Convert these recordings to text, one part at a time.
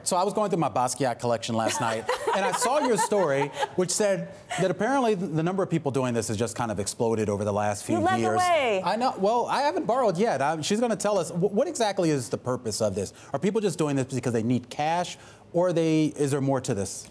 So I was going through my Basquiat collection last night, and I saw your story, which said that apparently the number of people doing this has just kind of exploded over the last few years. You led the way. I know. Well, I haven't borrowed yet. She's going to tell us what exactly is the purpose of this. Are people just doing this because they need cash, or is there more to this?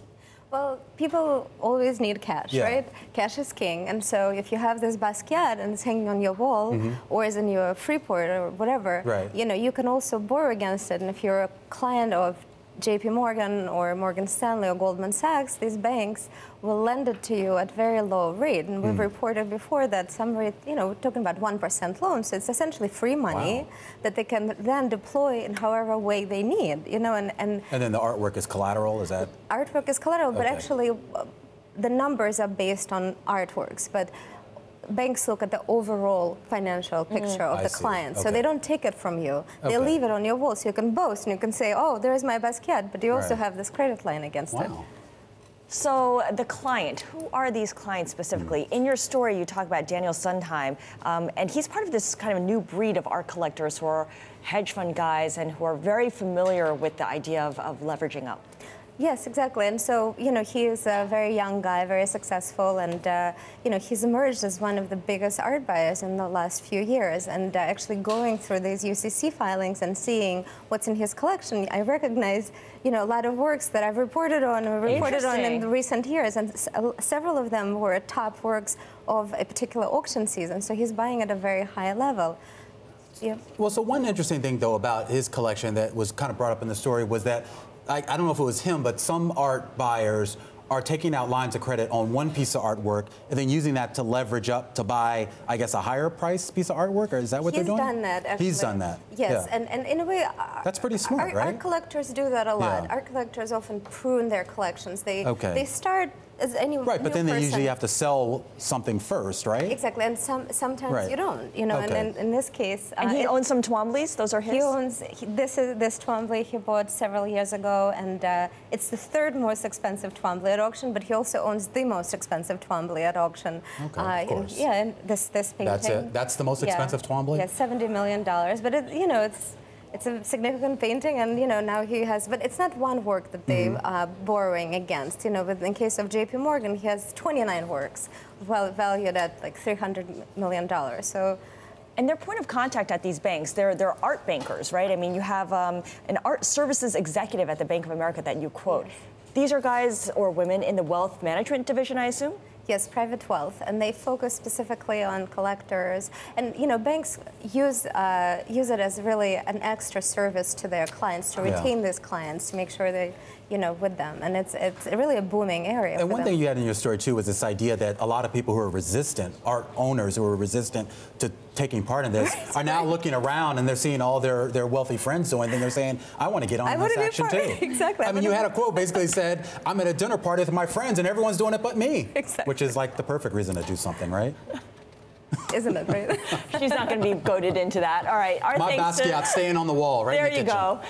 Well, people always need cash, right? Cash is king. And so if you have this Basquiat and it's hanging on your wall or is in your Freeport or whatever, you know, you can also borrow against it. And if you're a client of JP Morgan or Morgan Stanley or Goldman Sachs, these banks will lend it to you at very low rate. And we've reported before that some rate, you know, we're talking about 1% loans. So it's essentially free money that they can then deploy in however way they need, you know. And then the artwork is collateral, is that? Artwork is collateral, but actually the numbers are based on artworks. But banks look at the overall financial picture of the client. So they don't take it from you. They leave it on your wall so you can boast and you can say, oh, there's my Basquiat, but you also have this credit line against it. So the client, who are these clients specifically? In your story, you talk about Daniel Sondheim, and he's part of this kind of new breed of art collectors who are hedge fund guys and who are very familiar with the idea of leveraging up. Yes, exactly. And so, you know, he is a very young guy, very successful, and, you know, he's emerged as one of the biggest art buyers in the last few years. And actually going through these UCC filings and seeing what's in his collection, I recognize, you know, a lot of works that I've reported on in the recent years. And several of them were top works of a particular auction season. So he's buying at a very high level. Well, so one interesting thing, though, about his collection that was kind of brought up in the story was that I don't know if it was him, but some art buyers are taking out lines of credit on one piece of artwork and then using that to leverage up to buy, I guess, a higher price piece of artwork, or is that what they're doing? He's done that, actually. He's done that. Yes, and in a way, that's pretty smart, right? Art collectors do that a lot. Art collectors often prune their collections. They start as any but then they usually have to sell something first, right? Exactly, and sometimes you don't, you know. And in this case, and he owns some Twombly's. Those are his. He owns this Twombly he bought several years ago, and it's the third most expensive Twombly at auction. But he also owns the most expensive Twombly at auction. Of course. And this painting. That's it. That's the most expensive Twombly. Yeah, $70 million. But you know, it's a significant painting, and you know now he has. But it's not one work that they are borrowing against. You know, but in case of JP Morgan, he has 29 works, well valued at like $300 million. So. And their point of contact at these banks, they're art bankers, right? I mean, you have an art services executive at the Bank of America that you quote. These are guys or women in the wealth management division, I assume? Yes, private wealth, and they focus specifically on collectors. And you know, banks use it as really an extra service to their clients to retain these clients, to make sure they, you know, with them. And it's really a booming area. And one thing you had in your story too was this idea that a lot of people who are resistant, art owners who are resistant to taking part in this, are now looking around and they're seeing all their wealthy friends doing, and they're saying, I want to get on this action too. Exactly. I mean, you had a quote basically said, I'm at a dinner party with my friends and everyone's doing it but me. Exactly. Which is like the perfect reason to do something, right? Isn't it, right? She's not going to be goaded into that. All right. My Basquiat staying on the wall, right? There in the you kitchen. go.